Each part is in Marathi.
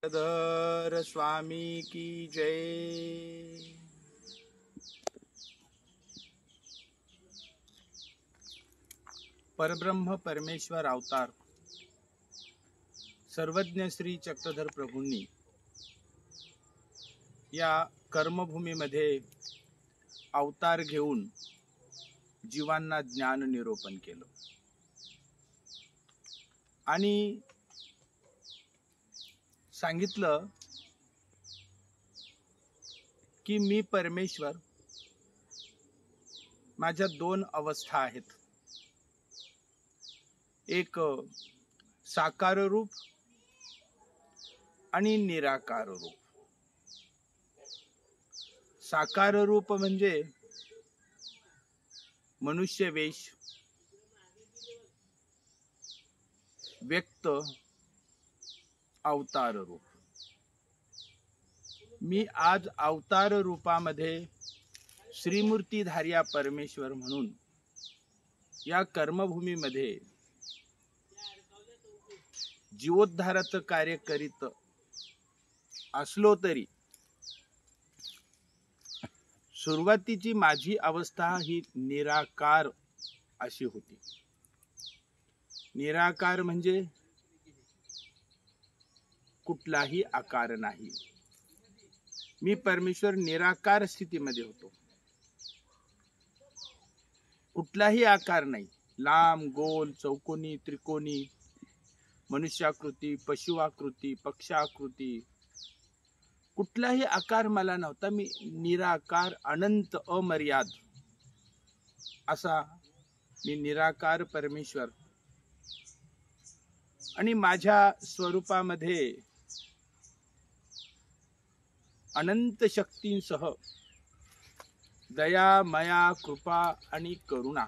धर स्वामी की जय। परब्रह्म परमेश्वर अवतार सर्वज्ञ श्री चक्रधर प्रभूंनी या कर्मभूमीमध्ये अवतार घेऊन जीवांना ज्ञान निरूपण केलं आणि सांगितलं की मी परमेश्वर, माझ्या दोन अवस्था आहेत, एक साकार रूप आणि निराकार रूप। साकार रूप म्हणजे मनुष्य वेश, व्यक्त अवतार रूप। मी आज अवतार रूपामध्ये श्रीमूर्तीधार्या परमेश्वर म्हणून या कर्मभूमीमध्ये जीवोद्धाराचं कार्य करीत असलो तरी सुरुवातीची माझी अवस्था ही निराकार अशी होती। निराकार म्हणजे कुठलाही आकार नाही। मी परमेश्वर निराकार स्थितीमध्ये होतो, कुठलाही आकार नाही। लांब, गोल, चौकोनी, त्रिकोणी, मनुष्याकृती, पशुआकृती, पक्षाकृती, कुठलाही आकार मला नव्हता। मी निराकार, अनंत, अमर्याद असा मी निराकार परमेश्वर। आणि माझ्या स्वरूपामध्ये अनंत शक्तींसह दया, माया, कृपा आणि करुणा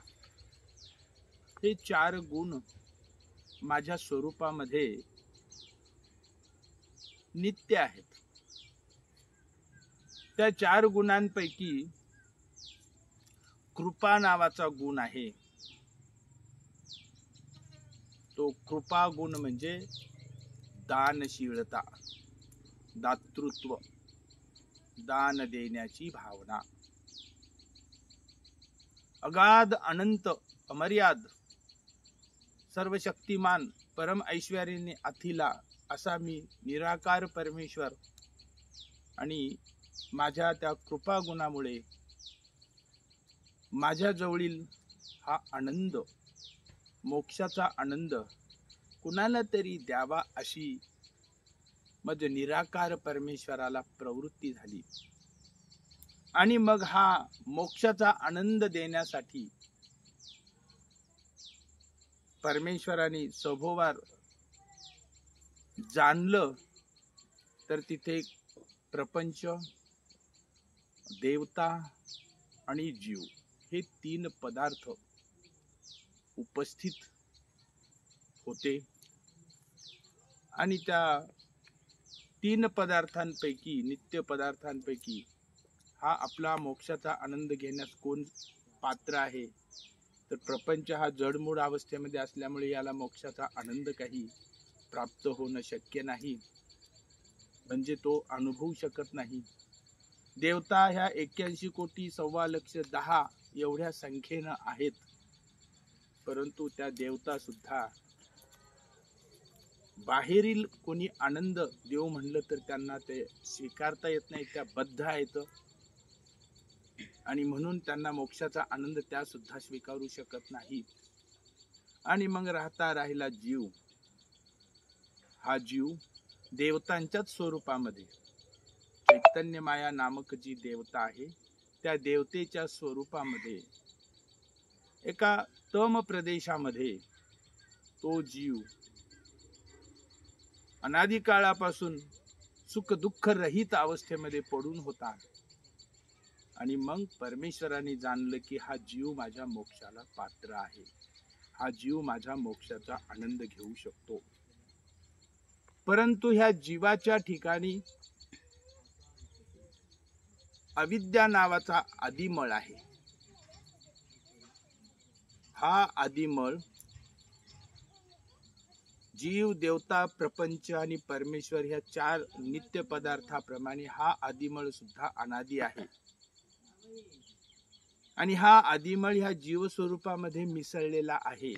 हे चार गुण माझ्या स्वरूपामध्ये नित्य आहेत। त्या चार गुणांपैकी कृपा नावाचा गुण आहे। तो कृपा गुण म्हणजे दानशीलता, दातृत्व, दान देण्याची भावना। अगाध, अनंत, अमर्याद, सर्वशक्तिमान, परम ऐश्वर्याने अथिला असा मी निराकार परमेश्वर। आणि माझ्या त्या कृपा गुणामुळे माझ्या जवळील हा आनंद, मोक्षाचा आनंद कुणाला तरी द्यावा अशी माझ्या निराकार परमेश्वराला प्रवृत्ती झाली। आणि मग हा मोक्षाचा आनंद देण्यासाठी परमेश्वराने सभोवार जाणलं तर तिथे प्रपंच, देवता आणि जीव हे तीन पदार्थ उपस्थित होते। आणि त्या तीन पदार्थांपैकी, नित्य पदार्थांपैकी हा आपला मोक्षाचा आनंद घेण्यास कोण पात्र आहे तर प्रपंच हा जडमूड अवस्थेमध्ये असल्यामुळे याला मोक्षाचा आनंद काही प्राप्त होणं शक्य नाही, म्हणजे तो अनुभवू शकत नाही। देवता ह्या 81 कोटी 1.25 एवढ्या संख्येनं आहेत, परंतु त्या देवता सुद्धा बाहेरील कोणी आनंद देव म्हणलं तर त्यांना ते स्वीकारता येत नाही, त्या बद्ध आहेत। आणि म्हणून त्यांना मोक्षाचा आनंद त्या सुद्धा स्वीकारू शकत नाही। आणि मग राहिला जीव। हा जीव देवतांच्याच स्वरूपामध्ये, चैतन्य माया नामक जी देवता आहे त्या देवतेच्या स्वरूपामध्ये एका तम प्रदेशामध्ये तो जीव अनादी काळापासून सुख दुःख रहित अवस्थेमध्ये पडून होता। आणि मग परमेश्वराने जाणलं की हा जीव माझ्या मोक्षाला पात्र आहे, हा जीव माझ्या मोक्षाचा आनंद घेऊ शकतो। परंतु ह्या जीवाच्या ठिकाणी अविद्या नावाचा आदिमळ आहे। हा आदिमळ जीव, देवता, प्रपंच आणि परमेश्वर ह्या चार नित्य पदार्थाप्रमाणे हा आदिमळ सुद्धा अनादी आहे. आणि हा आदिमळ ह्या जीव स्वरूपामध्ये मिसळलेला आहे.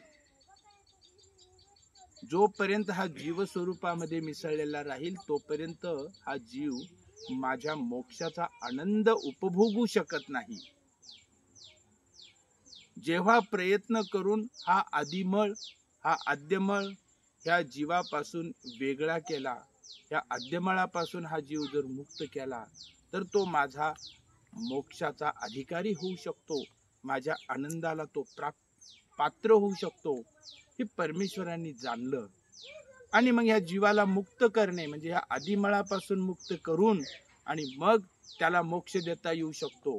जोपर्यंत हा जीव स्वरूपामध्ये मिसळलेला राहील तोपर्यंत हा जीव माझ्या मोक्षाचा आनंद उपभोगू शकत नाही. जेव्हा प्रयत्न करून हा आदिमळ, हा आद्यमळ ह्या जीवापासून वेगळा केला, ह्या आद्यमळापासून हा जीव जर मुक्त केला तर तो माझा मोक्षाचा अधिकारी होऊ शकतो, माझ्या आनंदाला तो पात्र होऊ शकतो. हे परमेश्वरांनी जाणलं आणि मग ह्या जीवाला मुक्त करणे म्हणजे ह्या आदिमळापासून मुक्त करून आणि मग त्याला मोक्ष देता येऊ शकतो,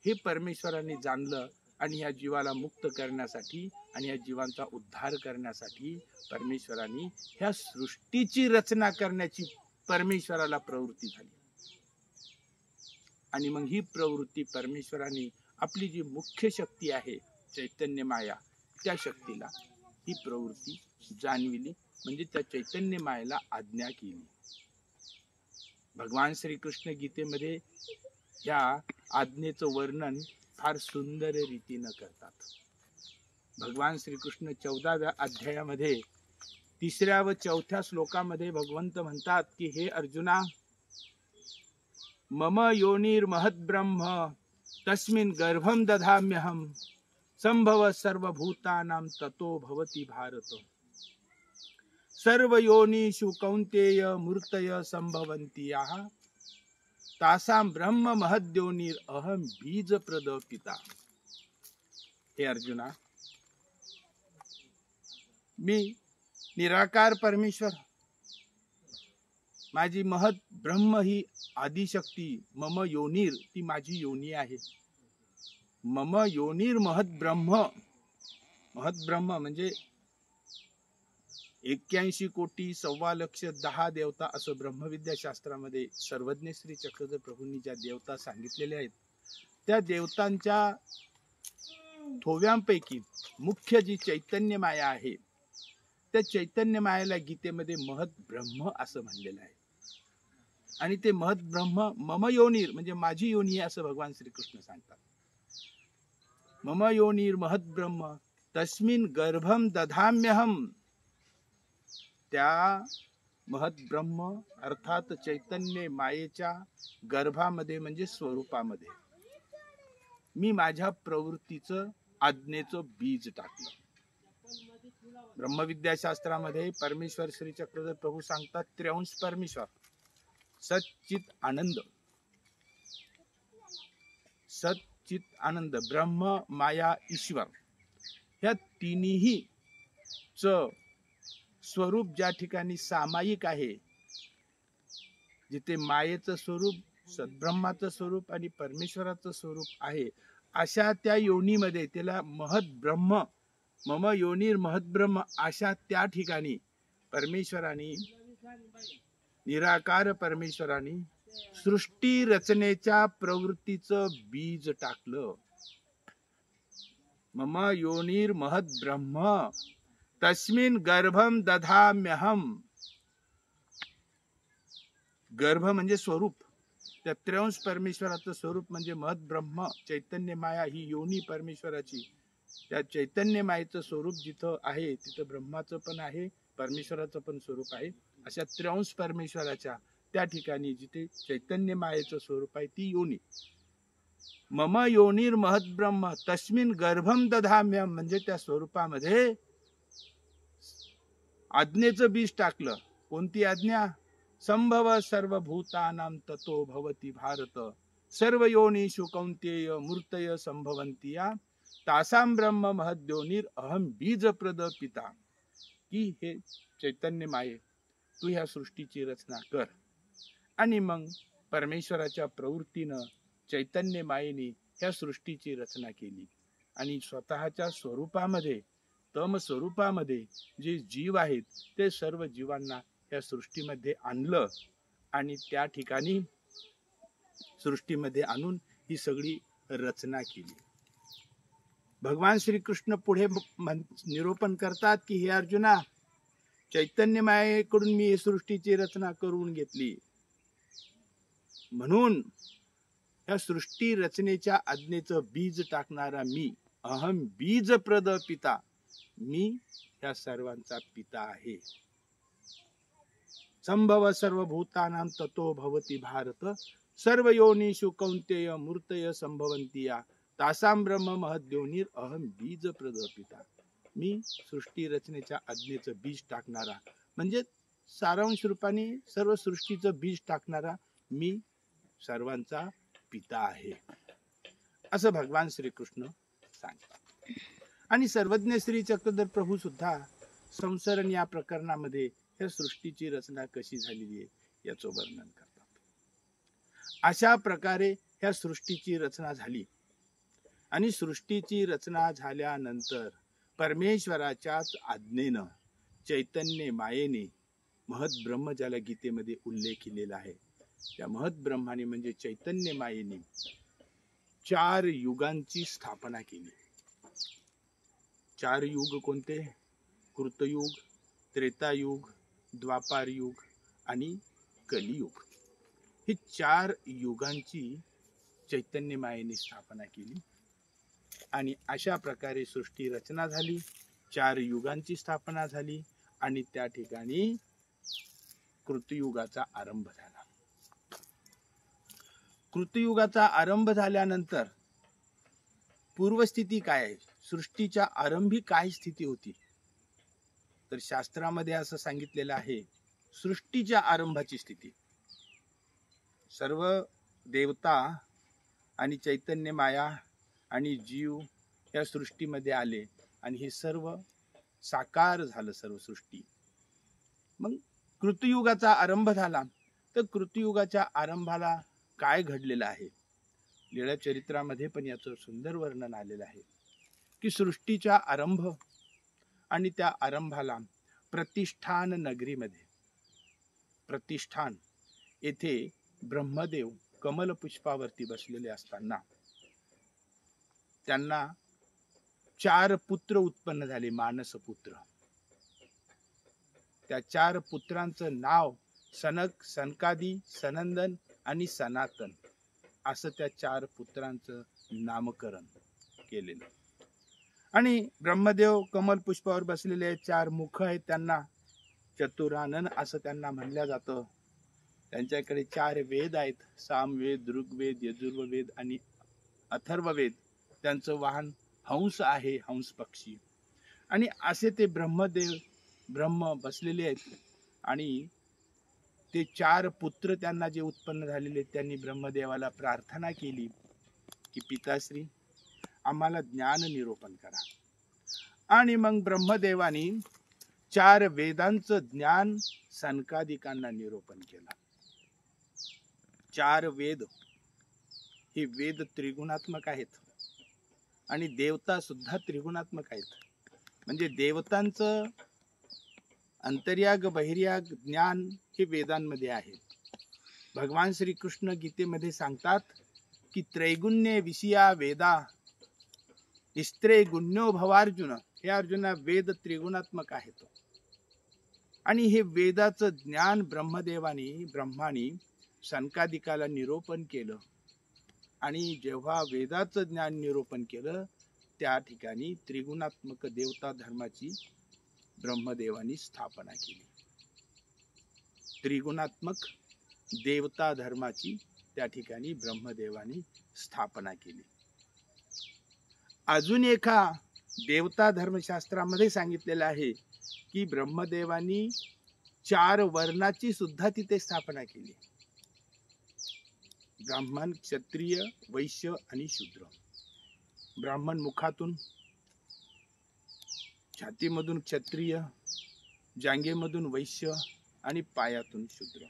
हे परमेश्वरांनी जाणलं. आणि ह्या जीवाला मुक्त करण्यासाठी आणि ह्या जीवांचा उद्धार करण्यासाठी परमेश्वरांनी ह्या सृष्टीची रचना करण्याची परमेश्वराला प्रवृत्ती झाली. आणि मग ही प्रवृत्ती परमेश्वरांनी आपली जी मुख्य शक्ती आहे चैतन्य माया, त्या शक्तीला ही प्रवृत्ती जाणविली, म्हणजे त्या चैतन्य मायेला आज्ञा केली. भगवान श्रीकृष्ण गीतेमध्ये या आज्ञेचं वर्णन फार सुंदर रीतीनं करतात. भगवान श्रीकृष्ण 14व्या अध्यायामध्ये 3ऱ्या व 4थ्या श्लोकामध्ये भगवंत म्हणतात की हे अर्जुना, मम योनिर महद्ब्रह्म तस्मिन् गर्भं दधाम्यहं संभव सर्वभूतानां ततो भवति भारत. सर्व योनिषु कौन्तेय मूर्तय संभवन्ति याः तासां ब्रह्म महद्योनिर अहम बीज प्रद पिता. हे अर्जुना, मी निराकार परमेश्वर, माझी महत ब्रह्म ही आदिशक्ती, मम योनिर ती माझी योनी आहे. मम योनिर महत ब्रह्म, महत ब्रह्म म्हणजे 81 कोटी 1.25 देवता असं ब्रह्मविद्या शास्त्रामध्ये सर्वज्ञ श्री चक्रधर प्रभूंनी ज्या देवता सांगितलेल्या आहेत, त्या देवतांच्या थोव्यांपैकी मुख्य जी चैतन्य माया आहे, त्या चैतन्य मायेला गीतेमध्ये महत ब्रह्म असं म्हणलेलं आहे. आणि ते महत ब्रह्म मम योनिर म्हणजे माझी योनी आहे असं भगवान श्रीकृष्ण सांगतात. मम योनिर महत ब्रह्म तस्मिन् गर्भं दधाम्यहं, त्या महत ब्रह्म अर्थात चैतन्य मायेच्या गर्भामध्ये म्हणजे स्वरूपामध्ये मी माझ्या प्रवृत्तीचं आज्ञेचं बीज टाकलं. ब्रह्मविद्या शास्त्रामध्ये परमेश्वर श्री चक्रधर प्रभू सांगतात 3 परमेश्वर, सच्चित आनंद, सच्चित आनंद, ब्रह्म माया ईश्वर, ह्या तिन्ही च स्वरूप ज्या ठिकाणी सामायिक आहे, जिथे मायेचं स्वरूप, सद्ब्रह्माचं स्वरूप आणि परमेश्वराचं स्वरूप आहे, अशा त्या योनीमध्ये त्याला महत ब्रह्म, मम योनिर महत ब्रह्म, अशा त्या ठिकाणी परमेश्वराने, निराकार परमेश्वराने सृष्टी रचनेच्या प्रवृत्तीचं बीज टाकलं. मम योनिर महत ब्रह्म तस्मिन् गर्भं दधाम्यहं. गर्भ म्हणजे स्वरूप, त्या 3 परमेश्वराचं स्वरूप म्हणजे महत ब्रह्म, चैतन्य माया ही योनी परमेश्वराची. त्या चैतन्य मायेचं स्वरूप जिथं आहे तिथं ब्रह्माचं पण आहे, परमेश्वराचं पण स्वरूप आहे. अशा 3 परमेश्वराच्या त्या ठिकाणी जिथे चैतन्य मायेचं स्वरूप आहे ती योनी. मम योनिर महत ब्रह्म तस्मिन् गर्भं दधाम्यहं म्हणजे त्या स्वरूपामध्ये आज्ञेचं बीज टाकलं. कोणती आज्ञा? संभव सर्वभूतानां ततो भवति भारत. सर्व योनिषु कौन्तेय मूर्तय संभवन्ति या तासां ब्रह्म महद्योनिर अहम बीज प्रद पिता. की हे चैतन्य माये, तू ह्या सृष्टीची रचना कर. आणि मग परमेश्वराच्या प्रवृत्तीनं चैतन्य मायेने ह्या सृष्टीची रचना केली आणि स्वतःच्या स्वरूपामध्ये, तम स्वरूपामध्ये जे जीव आहेत ते सर्व जीवांना या सृष्टीमध्ये आणलं आणि त्या ठिकाणी सृष्टीमध्ये आणून ही सगळी रचना केली. भगवान श्रीकृष्ण पुढे निरूपण करतात की हे अर्जुना, चैतन्य मायेकडून मी ही सृष्टीची रचना करून घेतली. म्हणून या सृष्टी रचनेच्या आज्ञेचं बीज टाकणारा मी, अहम बीज प्रद पिता, मी या सर्वांचा पिता आहे. संभव सर्वभूतानां ततो भवति भारत, सर्व योनिषु कौंतेय मूर्तय संभवन्ति या, तासां ब्रह्म महद्योनिर अहम बीज प्रद पिता. मी सृष्टी रचनेच्या आज्ञेचं बीज टाकणारा, म्हणजे सारांश रूपाने सर्व सृष्टीचं बीज टाकणारा मी सर्वांचा पिता आहे, असं भगवान श्रीकृष्ण सांगतात. आणि सर्वज्ञ श्री चक्रधर प्रभू सुद्धा संसरण या प्रकरणामध्ये या सृष्टीची रचना कशी झालेली आहे याचं वर्णन करतात. अशा प्रकारे ह्या सृष्टीची रचना झाली. आणि सृष्टीची रचना झाल्यानंतर परमेश्वराच्याच आज्ञेनं चैतन्य मायेने महत ब्रह्म, ज्याला गीतेमध्ये उल्लेख केलेला आहे, त्या महत ब्रह्माने म्हणजे चैतन्य मायेने 4 युगांची स्थापना केली. 4 युग कोणते? कृतयुग, त्रेतायुग, द्वापार युग आणि कलियुग. ही 4 युगांची चैतन्य मायेने स्थापना केली. आणि अशा प्रकारे सृष्टी रचना झाली, 4 युगांची स्थापना झाली आणि त्या ठिकाणी कृतयुगाचा आरंभ झाला. कृतयुगाचा आरंभ झाल्यानंतर पूर्वस्थिती काय आहे? सृष्टीच्या आरंभी काय स्थिती होती? तर शास्त्रामध्ये असं सांगितलेलं आहे, सृष्टीच्या आरंभाची स्थिती सर्व देवता आणि चैतन्य माया आणि जीव या सृष्टीमध्ये आले आणि हे सर्व साकार झालं, सर्व सृष्टी. मग कृतयुगाचा आरंभ झाला. तर कृतयुगाच्या आरंभाला काय घडलेलं आहे? लीळा चरित्रामध्ये पण याचं सुंदर वर्णन आलेलं आहे की सृष्टीच्या आरंभ आणि त्या आरंभाला प्रतिष्ठान नगरीमध्ये, प्रतिष्ठान येथे ब्रह्मदेव कमल पुष्पावरती बसलेले असताना त्यांना 4 पुत्र उत्पन्न झाले, मानस पुत्र. त्या 4 पुत्रांचं नाव सनक, सनकादी, सनंदन आणि सनातन असं त्या 4 पुत्रांचं नामकरण केलेलं. आणि ब्रह्मदेव कमल पुष्पावर बसलेले 4 मुख आहेत, त्यांना चतुरानन असं त्यांना म्हणलं जातं. त्यांच्याकडे 4 वेद आहेत, सामवेद, ऋग्वेद, यजुर्वेद आणि अथर्ववेद. त्यांचं वाहन हंस आहे, हंस पक्षी. आणि असे ते ब्रह्म बसलेले आहेत. आणि ते 4 पुत्र त्यांना जे उत्पन्न झालेले, त्यांनी ब्रह्मदेवाला प्रार्थना केली की पिताश्री आम्हाला ज्ञान निरूपण करा. आणि मग ब्रह्मदेवानी 4 वेदांचं ज्ञान सनकादिकांना निरूपण केलं. 4 वेद हे वेद त्रिगुणात्मक आहेत आणि देवता सुद्धा त्रिगुणात्मक आहेत. म्हणजे देवतांचं अंतर्याग बहिर्याग ज्ञान हे वेदांमध्ये आहे. भगवान श्रीकृष्ण गीतेमध्ये सांगतात की त्रैगुण्य विषया वेदा स्त्रे गुण्यो भवार्जुन. हे अर्जुना, वेद त्रिगुणात्मक आहेत. आणि हे वेदाचं ज्ञान ब्रह्माने सनकादिकाला निरूपण केलं. आणि जेव्हा वेदाचं ज्ञान निरूपण केलं त्या ठिकाणी त्रिगुणात्मक देवता धर्माची ब्रह्मदेवानी स्थापना केली. त्रिगुणात्मक देवता धर्माची त्या ठिकाणी ब्रह्मदेवानी स्थापना केली. अजून एका देवता धर्मशास्त्रामध्ये सांगितलेलं आहे की ब्रह्मदेवानी 4 वर्णाची सुद्धा तिथे स्थापना केली. ब्राह्मण, क्षत्रिय, वैश्य आणि शूद्र. ब्राह्मण मुखातून, छातीमधून क्षत्रिय, जांघेमधून वैश्य आणि पायातून शूद्र,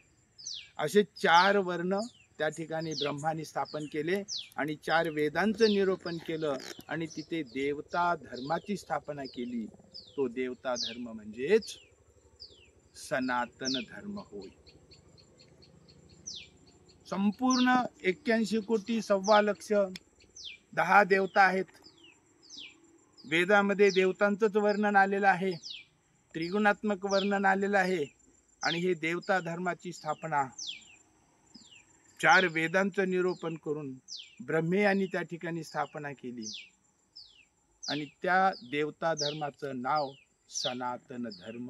असे 4 वर्ण त्या ठिकाणी ब्रह्माने स्थापन केले. आणि 4 वेदांचं निरूपण केलं आणि तिथे देवता धर्माची स्थापना केली. तो देवता धर्म म्हणजेच सनातन धर्म होय. संपूर्ण 81 कोटी 1.25 लक्ष 10 देवता आहेत. वेदामध्ये देवतांचंच वर्णन आलेलं आहे. त्रिगुणात्मक वर्णन आलेलं आहे आणि हे देवता धर्माची स्थापना 4 वेदांचं निरूपण करून ब्रह्मेयांनी त्या ठिकाणी स्थापना केली आणि त्या देवता धर्माचं नाव सनातन धर्म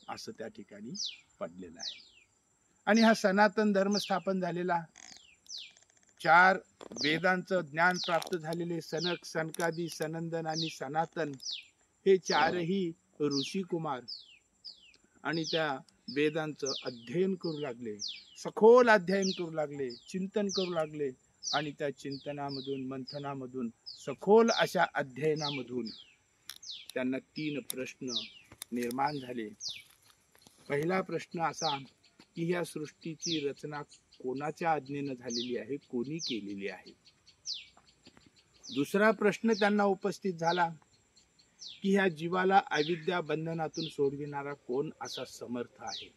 असं त्या ठिकाणी पडलेलं आहे. आणि हा सनातन धर्म स्थापन झालेला 4 वेदांचं ज्ञान प्राप्त झालेले सनक, सनकादी, सनंदन आणि सनातन हे 4ही ऋषी कुमार आणि त्या वेदांचं अध्ययन करू लागले, सखोल अध्ययन करू लागले, चिंतन करू लागले आणि त्या चिंतनामधून, मंथनामधून, सखोल अशा अध्ययनामधून त्यांना 3 प्रश्न निर्माण झाले. पहिला प्रश्न असा की ह्या सृष्टीची रचना कोणाच्या आज्ञेने झालेली आहे, कोणी केलेली आहे. दुसरा प्रश्न त्यांना उपस्थित झाला की ह्या जीवाला अविद्या बंधनातून सोडविणारा कोण असा समर्थ आहे.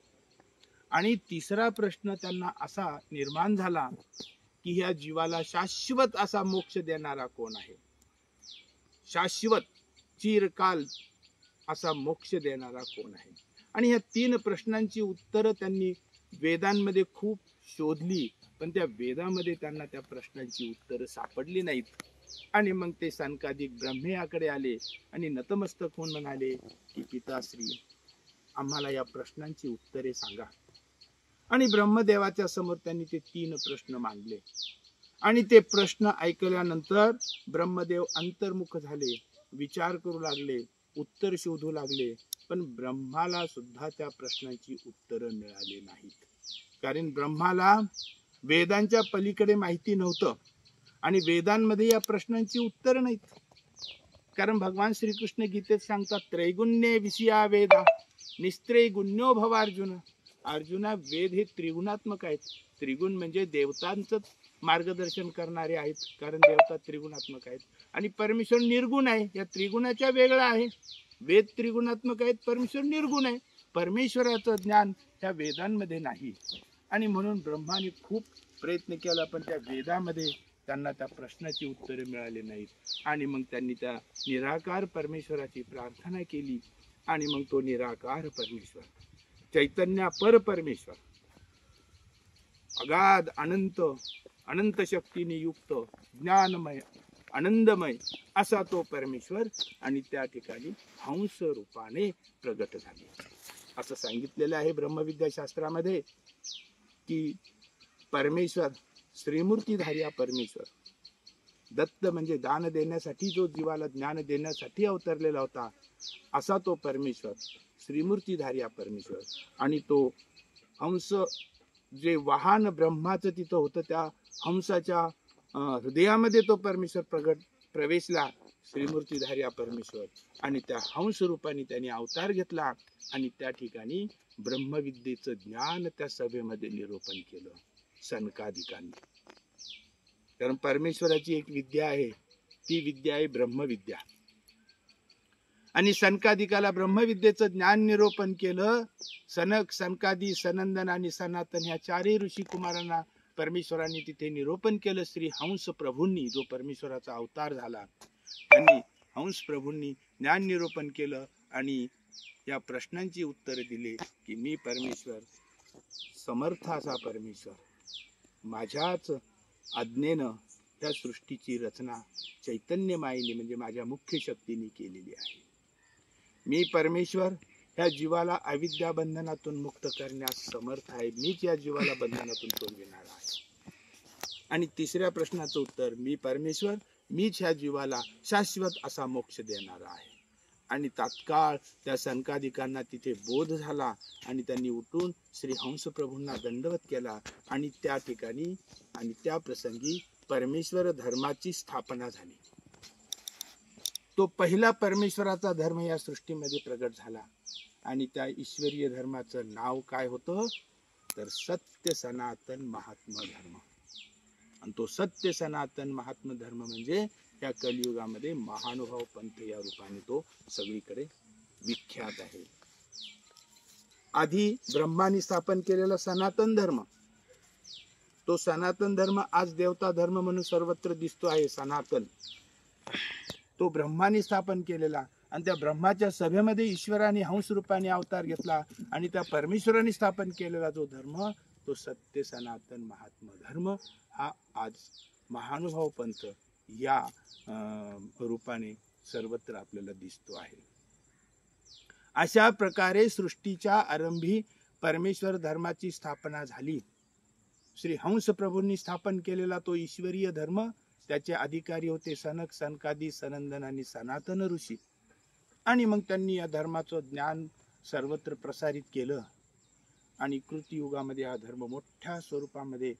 आणि तिसरा प्रश्न त्यांना असा निर्माण झाला की ह्या जीवाला शाश्वत असा मोक्ष देणारा कोण आहे, शाश्वत चिरकाल असा मोक्ष देणारा कोण आहे. आणि ह्या 3 प्रश्नांची उत्तरं त्यांनी वेदांमध्ये खूप शोधली, पण त्या वेदामध्ये त्यांना त्या प्रश्नांची उत्तरं सापडली नाहीत. आणि मग ते सनकादिक ब्रह्मेयाकडे आले आणि नतमस्तक होऊन म्हणाले की पिताश्री, आम्हाला या प्रश्नांची उत्तरे सांगा. आणि ब्रह्मदेवाच्या समोर त्यांनी ते 3 प्रश्न मांडले. आणि ते प्रश्न ऐकल्यानंतर ब्रह्मदेव अंतर्मुख झाले, विचार करू लागले, उत्तर शोधू लागले. पण ब्रह्माला सुद्धा त्या प्रश्नांची उत्तरं मिळाली नाहीत. कारण ब्रह्माला वेदांच्या पलीकडे माहिती नव्हतं आणि वेदांमध्ये या प्रश्नांची उत्तरं नाहीत. कारण भगवान श्रीकृष्ण गीतेत सांगतात, त्रैगुण्ये विषया वेदा निस्त्रैगुण्यो भव अर्जुन. अर्जुना, वेद हे त्रिगुणात्मक आहेत. त्रिगुण म्हणजे देवतांचंच मार्गदर्शन करणारे आहेत, कारण देवता त्रिगुणात्मक आहेत. आणि परमेश्वर निर्गुण आहे, या त्रिगुणाच्या वेगळा आहे. वेद त्रिगुणात्मक आहेत, परमेश्वर निर्गुण आहे. परमेश्वराचं ज्ञान त्या वेदांमध्ये नाही. आणि म्हणून ब्रह्माने खूप प्रयत्न केला, पण त्या वेदामध्ये त्यांना त्या प्रश्नाची उत्तरे मिळाली नाहीत. आणि मग त्यांनी त्या निराकार परमेश्वराची प्रार्थना केली. आणि मग तो निराकार परमेश्वर, चैतन्य पर परमेश्वर, अगाध अनंत अनंत शक्तीने युक्त ज्ञानमय आनंदमय असा तो परमेश्वर आणि त्या ठिकाणी हंस रूपाने प्रगट झाले. असं सांगितलेलं आहे ब्रह्मविद्या शास्त्रामध्ये की परमेश्वर श्रीमूर्तीधारी परमेश्वर, दत्त म्हणजे दान देण्यासाठी, जो जीवाला ज्ञान देण्यासाठी अवतरलेला होता, असा तो परमेश्वर श्रीमूर्तीधारी परमेश्वर. आणि तो हंस, जे वाहन ब्रह्माचं तिथं होतं, त्या हंसाच्या हृदयामध्ये तो परमेश्वर प्रवेशला, श्रीमूर्तीधारी परमेश्वर. आणि त्या हंस रूपाने त्यांनी अवतार घेतला आणि त्या ठिकाणी ब्रह्मविद्येचं ज्ञान त्या सभेमध्ये निरूपण केलं सनकादिकांनी. कारण परमेश्वराची एक विद्या आहे, ती विद्या आहे ब्रह्मविद्या. आणि सनकादिकाला ब्रह्मविद्येचं ज्ञान निरूपण केलं. सनक, सनकादी, सनंदन आणि सनातन ह्या 4ही ऋषी कुमारांना परमेश्वरांनी तिथे निरूपण केलं. श्री हंस प्रभूंनी, जो परमेश्वराचा अवतार झाला, त्यांनी हंस प्रभूंनी ज्ञान निरूपण केलं आणि या प्रश्नांची उत्तरे दिली की मी परमेश्वर, समर्थ असा परमेश्वर, माझ्याच आज्ञेनं त्या सृष्टीची रचना चैतन्य मायेने म्हणजे माझ्या मुख्य शक्तीने केलेली आहे. मी परमेश्वर ह्या जीवाला अविद्या बंधनातून मुक्त करण्यास समर्थ आहे. मीच या जीवाला बंधनातून सोडविणार आहे. आणि तिसऱ्या प्रश्नाचं उत्तर, मी परमेश्वर, मीच ह्या जीवाला शाश्वत असा मोक्ष देणार आहे. आणि तात्काळ त्या सनकादिकांना तिथे बोध झाला आणि त्यांनी उठून श्री हंस प्रभूंना दंडवत केला. आणि त्या ठिकाणी आणि त्या प्रसंगी परमेश्वर धर्माची स्थापना झाली. तो पहिला परमेश्वराचा धर्म या सृष्टीमध्ये प्रगट झाला. आणि त्या ईश्वरीय धर्माचं नाव काय होतं, तर सत्य सनातन महात्मा धर्म. आणि तो सत्य सनातन महात्मा धर्म म्हणजे या कलियुगामध्ये महानुभाव पंथ या रूपाने तो सगळीकडे विख्यात आहे. आधी ब्रह्माने स्थापन केलेला सनातन धर्म, तो सनातन धर्म आज देवता धर्म म्हणून सर्वत्र दिसतो आहे. सनातन तो ब्रह्माने स्थापन केलेला. आणि त्या ब्रह्माच्या सभेमध्ये ईश्वराने हंस रूपाने अवतार घेतला आणि त्या परमेश्वराने स्थापन केलेला जो धर्म तो सत्य सनातन महात्मा धर्म हा आज महानुभाव पंथ या रूपाने सर्वत्र आपल्याला दिसतो आहे. अशा प्रकारे सृष्टीच्या आरंभी परमेश्वर धर्माची स्थापना झाली. श्री हंस प्रभूंनी स्थापन केलेला तो ईश्वरीय धर्म, त्याचे अधिकारी होते सनक, सनकादी, सनंदन आणि सनातन ऋषी. आणि मग त्यांनी या धर्माचं ज्ञान सर्वत्र प्रसारित केलं आणि कृतयुगामध्ये हा धर्म मोठ्या स्वरूपामध्ये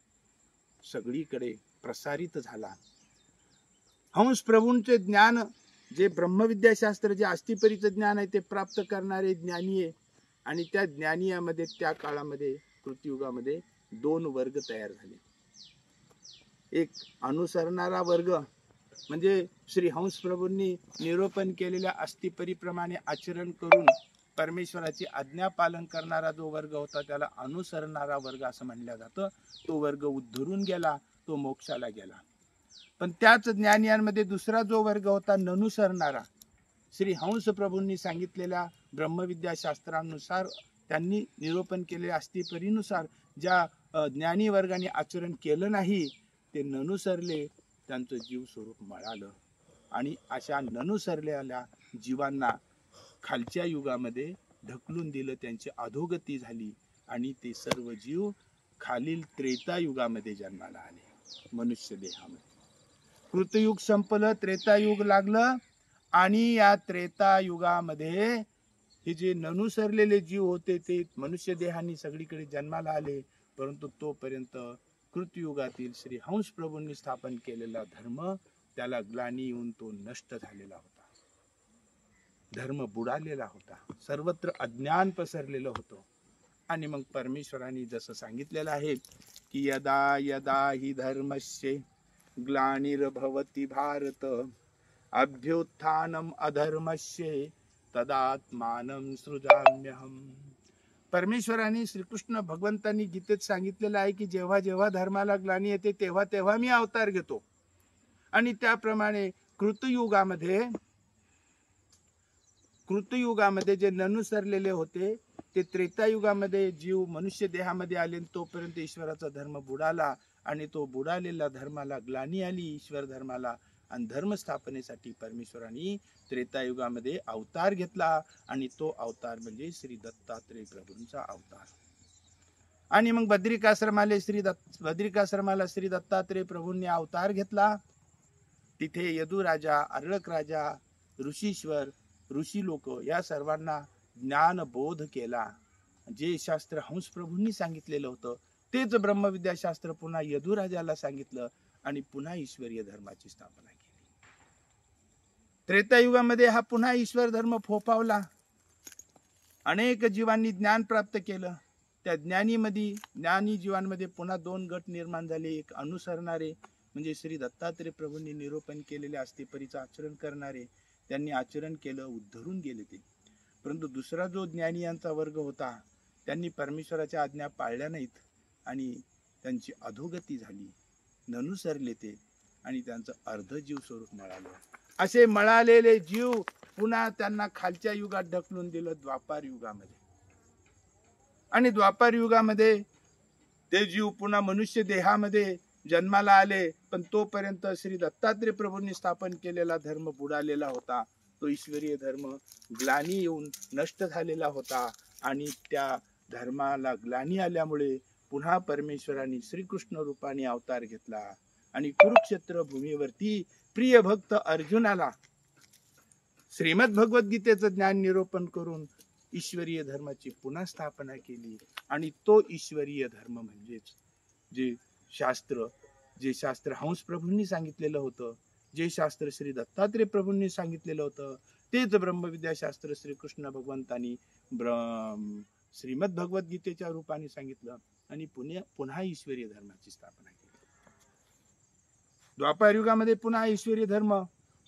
सगळीकडे प्रसारित झाला. हंस प्रभूंचे ज्ञान जे ब्रह्मविद्याशास्त्र जे अस्थिपरीचं ज्ञान आहे ते प्राप्त करणारे ज्ञानी आहे. आणि त्या ज्ञानीयामध्ये त्या काळामध्ये कृतयुगामध्ये दोन वर्ग तयार झाले. एक अनुसरणारा वर्ग म्हणजे श्री हंस प्रभूंनी निरूपण केलेल्या अस्थिपरीप्रमाणे आचरण करून परमेश्वराची आज्ञा पालन करणारा जो वर्ग होता त्याला अनुसरणारा वर्ग असं म्हणलं जातं. तो वर्ग उद्धरून गेला, तो मोक्षाला गेला. पण त्याच ज्ञानियांमध्ये दुसरा जो वर्ग होता ननुसरणारा, श्री हंस प्रभूंनी सांगितलेल्या ब्रह्मविद्या शास्त्रानुसार त्यांनी निरूपण केलेल्या अस्थिपरीनुसार ज्या ज्ञानी वर्गाने आचरण केलं नाही ते ननुसरले, त्यांचं जीव स्वरूप मळालं. आणि अशा ननुसरलेल्या जीवांना खालच्या युगामध्ये ढकलून दिलं, त्यांची अधोगती झाली आणि ते सर्व जीव खालील त्रेता युगामध्ये जन्माला आले मनुष्य देहामध्ये. कृतयुग संपलं, त्रेतायुग लागलं आणि या त्रेतायुगामध्ये हे जे ननुसरलेले जीव होते ते मनुष्य देहानी सगळीकडे जन्माला आले. परंतु तोपर्यंत कृतयुगातील श्री हंस प्रभूंनी स्थापन केलेला धर्म त्याला ग्लानी येऊन तो नष्ट झालेला होता, धर्म बुडालेला होता, सर्वत्र अज्ञान पसरलेलं होतं. आणि मग परमेश्वरांनी जसं सांगितलेलं आहे की यदा यदा हि धर्मस्य ग्लानिर्भवति भारत अभ्युत्थानम अधर्मस्य तदात्मानं सृजाम्यहम्. परमेश्वराने श्रीकृष्ण भगवंतांनी गीतेत सांगितलेलं आहे की जेव्हा जेव्हा धर्माला ग्लानी येते तेव्हा तेव्हा मी अवतार घेतो. आणि त्याप्रमाणे कृतयुगामध्ये जे ननुसरलेले होते ते त्रेतायुगामध्ये जीव मनुष्य देहामध्ये आले. तोपर्यंत ईश्वराचा धर्म बुडाला आणि तो बुडालेला धर्माला ग्लानी आली, ईश्वर धर्माला. आणि धर्मस्थापनेसाठी परमेश्वरांनी त्रेतायुगामध्ये अवतार घेतला आणि तो अवतार म्हणजे श्री दत्तात्रेय प्रभूंचा अवतार. आणि मग बद्रिकाश्रमाला श्री दत्तात्रेय प्रभूंनी अवतार घेतला. तिथे यदू राजा, अर्ळक राजा, ऋषीश्वर, ऋषी लोक या सर्वांना ज्ञान बोध केला. जे शास्त्र हंस प्रभूंनी सांगितलेलं होतं तेच ब्रह्मविद्याशास्त्र पुन्हा यदू राजाला सांगितलं आणि पुन्हा ईश्वरीय धर्माची स्थापना केली. त्रेतायुगामध्ये हा पुन्हा ईश्वर धर्म फोफावला. अनेक जीवांनी ज्ञान प्राप्त केलं. त्या ज्ञानी जीवांमध्ये पुन्हा दोन गट निर्माण झाले. एक अनुसरणारे म्हणजे श्री दत्तात्रेय प्रभूंनी निरूपण केलेले अस्थिपरीचं आचरण करणारे, त्यांनी आचरण केलं, उद्धरून गेले ते. परंतु दुसरा जो ज्ञानी यांचा वर्ग होता त्यांनी परमेश्वराच्या आज्ञा पाळल्या नाहीत आणि त्यांची अधोगती झाली, ननुसरले ते आणि त्यांचं अर्धजीव स्वरूप मळालं. असे मळालेले जीव पुन्हा त्यांना खालच्या युगात ढकलून दिलं द्वापार युगामध्ये. आणि द्वापार युगामध्ये ते जीव पुन्हा मनुष्य देहामध्ये जन्माला आले. पण तोपर्यंत श्री दत्तात्रेय प्रभूंनी स्थापन केलेला धर्म बुडालेला होता. तो ईश्वरीय धर्म ग्लानी येऊन नष्ट झालेला होता. आणि त्या धर्माला ग्लानी आल्यामुळे पुन्हा परमेश्वरांनी श्रीकृष्ण रूपाने अवतार घेतला आणि कुरुक्षेत्र भूमीवरती प्रिय भक्त अर्जुनाला श्रीमद भगवद्गीतेचं ज्ञान निरूपण करून ईश्वरीय धर्माची पुन्हा स्थापना केली. आणि तो ईश्वरीय धर्म म्हणजेच जे शास्त्र हंस प्रभूंनी सांगितलेलं होतं, जे शास्त्र श्री दत्तात्रेय प्रभूंनी सांगितलेलं होतं तेच ब्रह्मविद्याशास्त्र श्रीकृष्ण भगवंतांनी श्रीमद भगवद्गीतेच्या रूपाने सांगितलं आणि पुन्हा ईश्वरीय धर्माची स्थापना केली. द्वापार युगामध्ये पुन्हा ईश्वरीय धर्म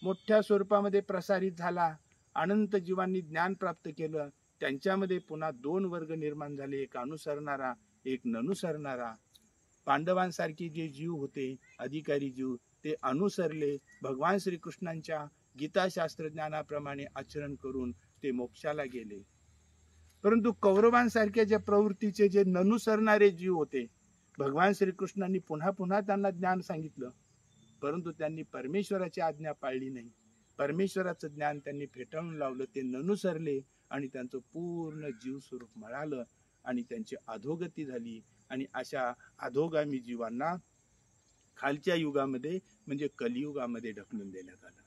मोठ्या स्वरूपामध्ये प्रसारित झाला. अनंत जीवांनी ज्ञान प्राप्त केलं. त्यांच्यामध्ये पुन्हा दोन वर्ग निर्माण झाले, एक अनुसरणारा, एक ननुसरणारा. पांडवांसारखे जे जीव होते अधिकारी जीव ते अनुसरले, भगवान श्रीकृष्णांच्या गीताशास्त्र ज्ञानाप्रमाणे आचरण करून ते मोक्षाला गेले. परंतु कौरवांसारख्या ज्या प्रवृत्तीचे जे ननुसरणारे जीव होते, भगवान श्रीकृष्णांनी पुन्हा पुन्हा त्यांना ज्ञान सांगितलं, परंतु त्यांनी परमेश्वराची आज्ञा पाळली नाही. परमेश्वराचं ज्ञान त्यांनी फेटाळून लावलं, ते ननुसरले आणि त्यांचं पूर्ण जीव स्वरूप मळालं आणि त्यांची अधोगती झाली. आणि अशा अधोगामी जीवांना खालच्या युगामध्ये म्हणजे कलियुगामध्ये ढकलून देण्यात आलं.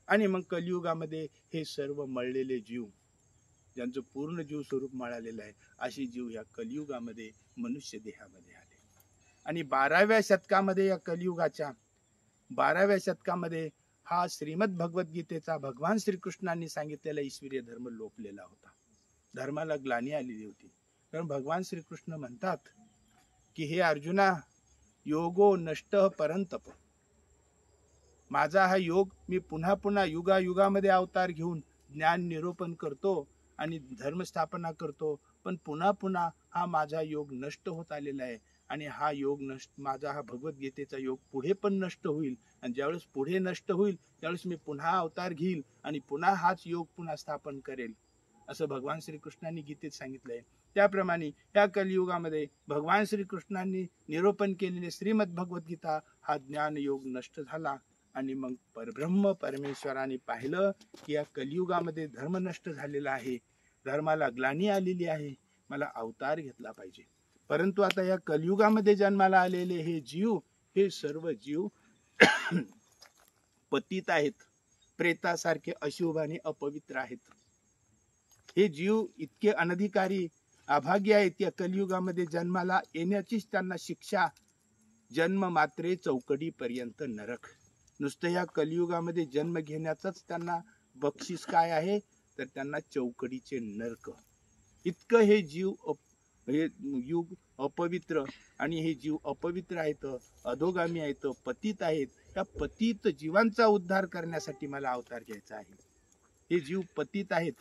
आणि मग कलियुगामध्ये हे सर्व मळलेले जीव, ज्यांचं पूर्ण जीव स्वरूप मळालेलं आहे, असे जीव या कलियुगामध्ये मनुष्य देहामध्ये आले. आणि 12व्या शतकामध्ये, या कलियुगाच्या 12व्या शतकामध्ये हा श्रीमद भगवद्गीतेचा भगवान श्रीकृष्णांनी सांगितलेला ईश्वरीय धर्म लोपलेला होता. धर्माला ग्लानी आलेली होती. कारण भगवान श्रीकृष्ण म्हणतात की हे अर्जुना, योगो नष्ट परंतप, माझा हा योग मी पुन्हा पुन्हा युगायुगामध्ये अवतार घेऊन ज्ञान निरूपण करतो आणि धर्मस्थापना करतो, पण पुन्हा पुन्हा हा माझा योग नष्ट होत आलेला आहे. आणि हा योग नष्ट, माझा हा भगवद्गीतेचा योग पुढे पण नष्ट होईल. आणि ज्यावेळेस पुढे नष्ट होईल त्यावेळेस मी पुन्हा अवतार घेईल आणि पुन्हा हाच योग पुन्हा स्थापन करेल, असं भगवान श्रीकृष्णांनी गीतेत सांगितलंय. त्याप्रमाणे या कलियुगामध्ये भगवान श्रीकृष्णांनी निरूपण केलेले श्रीमद भगवद्गीता हा ज्ञान योग नष्ट झाला. आणि मग परब्रह्म परमेश्वराने पाहिलं की या कलियुगामध्ये धर्म नष्ट झालेला आहे, धर्माला ग्लानी आलेली आहे, मला अवतार घेतला पाहिजे. परंतु आता या कलियुगामध्ये जन्माला आलेले हे जीव, हे सर्व जीव पतित आहेत, प्रेतासारखे अशुभ आणि अपवित्र आहेत. हे जीव इतके अनधिकारी अभागी आहेत, या कलियुगामध्ये जन्माला येण्याचीच त्यांना शिक्षा, जन्म मात्रे चौकडी पर्यंत नरक. नुसतं या कलियुगामध्ये जन्म घेण्याचंच त्यांना बक्षीस काय आहे, तर त्यांना चौकडीचे नरक. इतकं हे जीव हे युग अपवित्र, आणि हे जीव अपवित्र आहेत, अधोगामी आहेत, पतित आहेत. त्या पतित जीवांचा उद्धार करण्यासाठी मला अवतार घ्यायचा आहे. हे जीव पतित आहेत,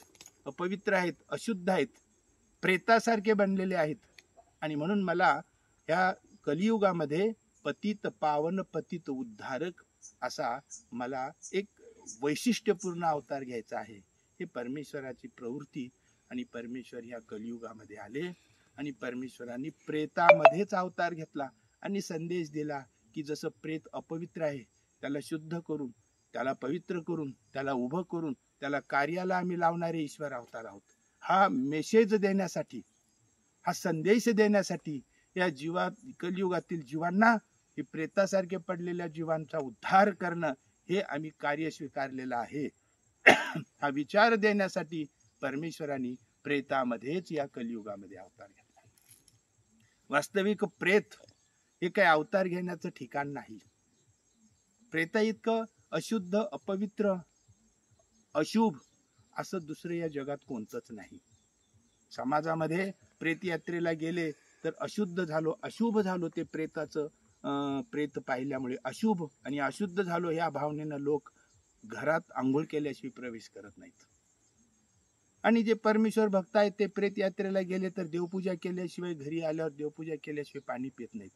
अपवित्र आहेत, अशुद्ध आहेत, प्रेतासारखे बनलेले आहेत. आणि म्हणून मला ह्या कलियुगामध्ये पतित पावन पतित उद्धारक असा मला एक वैशिष्ट्यपूर्ण अवतार घ्यायचा आहे. हे परमेश्वराची प्रवृत्ती. आणि परमेश्वर ह्या कलियुगामध्ये आले आणि परमेश्वरांनी प्रेतामध्येच अवतार घेतला आणि संदेश दिला की जसं प्रेत अपवित्र आहे, त्याला शुद्ध करून, त्याला पवित्र करून, त्याला उभं करून, त्याला कार्याला आम्ही लावणारे ईश्वर अवतार आहोत. हा मेसेज देण्यासाठी, हा संदेश देण्यासाठी या कलियुगातील जीवांना, हे प्रेतासारखे पडलेल्या जीवांचा उद्धार करणं, हे आम्ही कार्य स्वीकारलेलं आहे. हा विचार देण्यासाठी परमेश्वरांनी प्रेतामध्येच या कलियुगामध्ये अवतार घेतला. वास्तविक प्रेत हे काय अवतार घेण्याचं ठिकाण नाही. प्रेता इतकं अशुद्ध, अपवित्र, अशुभ असं दुसरं या जगात कोणतंच नाही. समाजामध्ये प्रेत यात्रेला गेले तर अशुद्ध झालो, अशुभ झालो, ते प्रेत पाहिल्यामुळे अशुभ आणि अशुद्ध झालो या भावनेनं लोक घरात आंघोळ केल्याशिवाय प्रवेश करत नाहीत. आणि जे परमेश्वर भक्त आहेत ते प्रेत यात्रेला गेले तर देवपूजा केल्याशिवाय, घरी आल्यावर देवपूजा केल्याशिवाय पाणी पित नाहीत.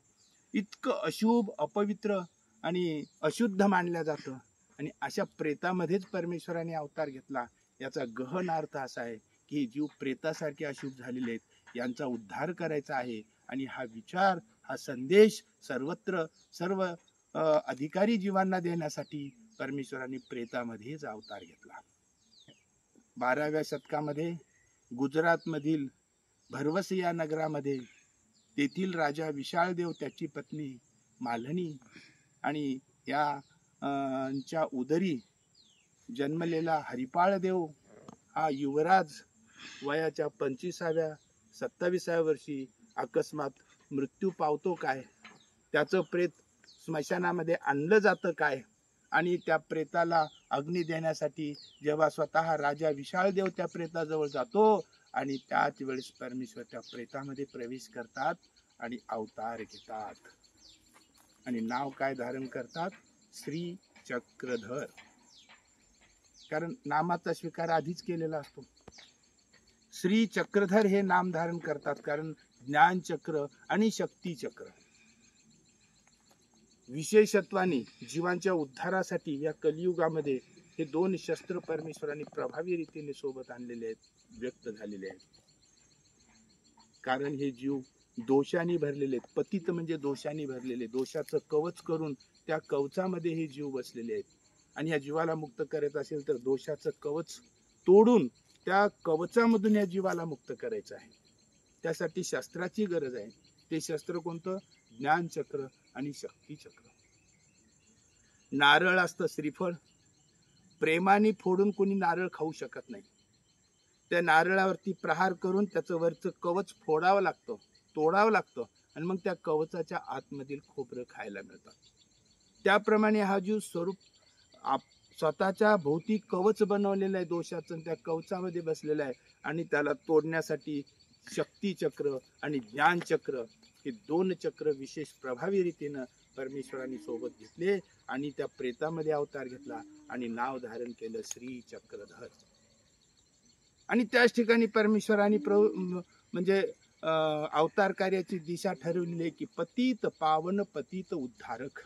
इतकं अशुभ, अपवित्र आणि अशुद्ध मानलं जातं. आणि अशा प्रेतामध्येच परमेश्वराने अवतार घेतला. याचा गहन अर्थ असा आहे की हे जीव प्रेतासारखे अशुभ झालेले आहेत, यांचा उद्धार करायचा आहे. आणि हा विचार, हा संदेश सर्वत्र सर्व अधिकारी जीवांना देण्यासाठी परमेश्वराने प्रेतामध्येच अवतार घेतला. 12व्या शतकामध्ये गुजरातमधील भरवस या नगरामध्ये तेथील राजा विशाळदेव, त्याची पत्नी मालनी आणि यांच्या उदरी जन्मलेला हरिपाळ देव हा युवराज वयाच्या 25व्या 27व्या वर्षी अकस्मात मृत्यू पावतो काय, त्याचं प्रेत स्मशानामध्ये आणलं जातं काय, आणि त्या प्रेताला अग्नी देण्यासाठी जेव्हा स्वतः राजा विशाळदेव त्या प्रेताजवळ जातो आणि त्याच वेळेस परमेश्वर त्या प्रेतामध्ये प्रवेश करतात आणि अवतार घेतात. आणि नाव काय धारण करतात? श्री चक्रधर. कारण नामाचा स्वीकार आधीच केलेला असतो. श्री चक्रधर हे नाम धारण करतात, कारण ज्ञान चक्र आणि शक्ती चक्र विशेषत्वाने जीवांच्या उद्धारासाठी या कलियुगामध्ये हे दोन शस्त्र परमेश्वराने प्रभावी रीतीने सोबत आणलेले आहेत, व्यक्त झालेले आहेत. कारण हे जीव दोषाने भरलेले आहेत. पतित म्हणजे दोषाने भरलेले, दोषाचं कवच करून त्या कवचामध्ये हे जीव बसलेले आहेत. आणि या जीवाला मुक्त करायचं असेल तर दोषाचं कवच तोडून त्या कवचामधून या जीवाला मुक्त करायचं आहे. त्यासाठी शस्त्राची गरज आहे. ते शस्त्र कोणतं? ज्ञानचक्र आणि शक्तिचक्र. नारळ असतं श्रीफळ, प्रेमाने फोडून कोणी नारळ खाऊ शकत नाही. त्या नारळावरती प्रहार करून त्याचं वरचं कवच फोडावं लागतं, तोडावं लागतं, आणि मग त्या कवचाच्या आतमधील खोबरं खायला मिळतात. त्याप्रमाणे हा जीव स्वतःच्या भोवती कवच बनवलेलं आहे दोषाचं, त्या कवचामध्ये बसलेला आहे. आणि त्याला तोडण्यासाठी शक्तिचक्र आणि ज्ञानचक्र हे दोन चक्र विशेष प्रभावी रीतीनं परमेश्वरांनी सोबत घेतले आणि त्या प्रेतामध्ये अवतार घेतला आणि नाव धारण केलं श्री चक्रधर. आणि त्याच ठिकाणी परमेश्वरांनी म्हणजे अवतार कार्याची दिशा ठरवलेली आहे की पतित पावन पतित उद्धारक.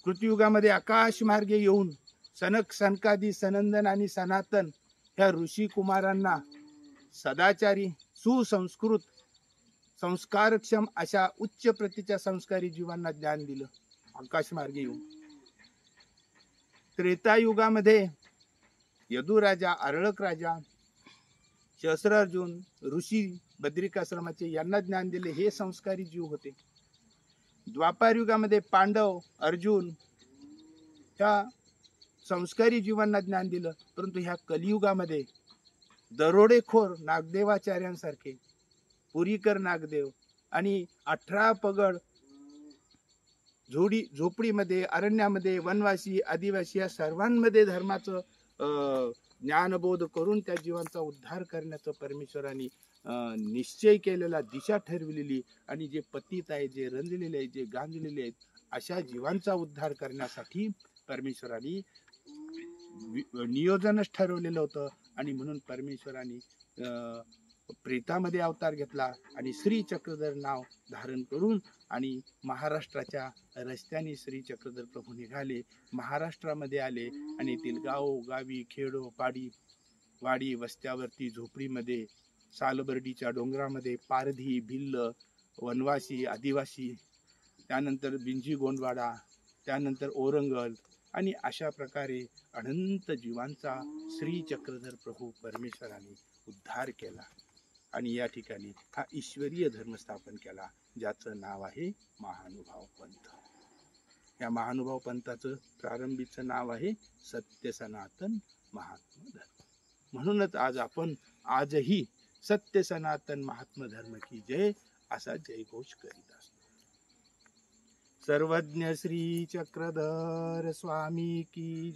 कृतयुगामध्ये आकाश मार्गे येऊन सनक सनकादी सनंदन आणि सनातन ह्या ऋषी कुमारांना सदाचारी सुसंस्कृत संस्कारक्षम अशा उच्च प्रतीच्या संस्कारी जीवांना ज्ञान दिलं आकाश मार्गे येऊन. त्रेतायुगामध्ये यदुराजा, अरळक राजा, सहस्रार्जुन, ऋषी बद्रिकाश्रमाचे यांना ज्ञान दिले, हे संस्कारी जीव होते. द्वापार युगामध्ये पांडव, अर्जुन ह्या संस्कारी जीवांना ज्ञान दिलं. परंतु ह्या कलियुगामध्ये दरोडेखोर नागदेवाचार्यांसारखे पुरीकर नागदेव आणि 18 पगड झोपडीमध्ये, अरण्यामध्ये, वनवासी, आदिवासी या सर्वांमध्ये धर्माचं ज्ञानबोध करून त्या जीवांचा उद्धार करण्याचं परमेश्वरांनी निश्चय केलेला, दिशा ठरविलेली, आणि जे पतित आहे, जे रंजलेले आहेत, जे गांजलेले आहेत, अशा जीवांचा उद्धार करण्यासाठी परमेश्वरांनी नियोजनच ठरवलेलं होतं. आणि म्हणून परमेश्वरांनी प्रेतामध्ये अवतार घेतला आणि श्री चक्रधर नाव धारण करून आणि महाराष्ट्राच्या रस्त्याने श्री चक्रधर प्रभू निघाले, महाराष्ट्रामध्ये आले आणि येथील गाव गावी, खेडो पाडी वाडी वस्त्यावरती, झोपडीमध्ये, सालबर्डीच्या डोंगरामध्ये, पारधी, भिल्ल, वनवासी, आदिवासी, त्यानंतर बिंजी गोंडवाडा, त्यानंतर ओरंगल, आणि अशा प्रकारे अनंत जीवांचा श्री चक्रधर प्रभू परमेश्वराने उद्धार केला. आणि या ठिकाणी हा ईश्वरीय धर्म स्थापन केला, ज्याचं नाव आहे महानुभाव पंथ. या महानुभाव पंथाचं प्रारंभीचं नाव आहे सत्य सनातन महात्मा धर्म. म्हणूनच आज आपण आजही सत्य सनातन महात्मा धर्म की जय असा जयघोष करीत असतो. सर्वज्ञ श्री चक्रधर स्वामी की जय.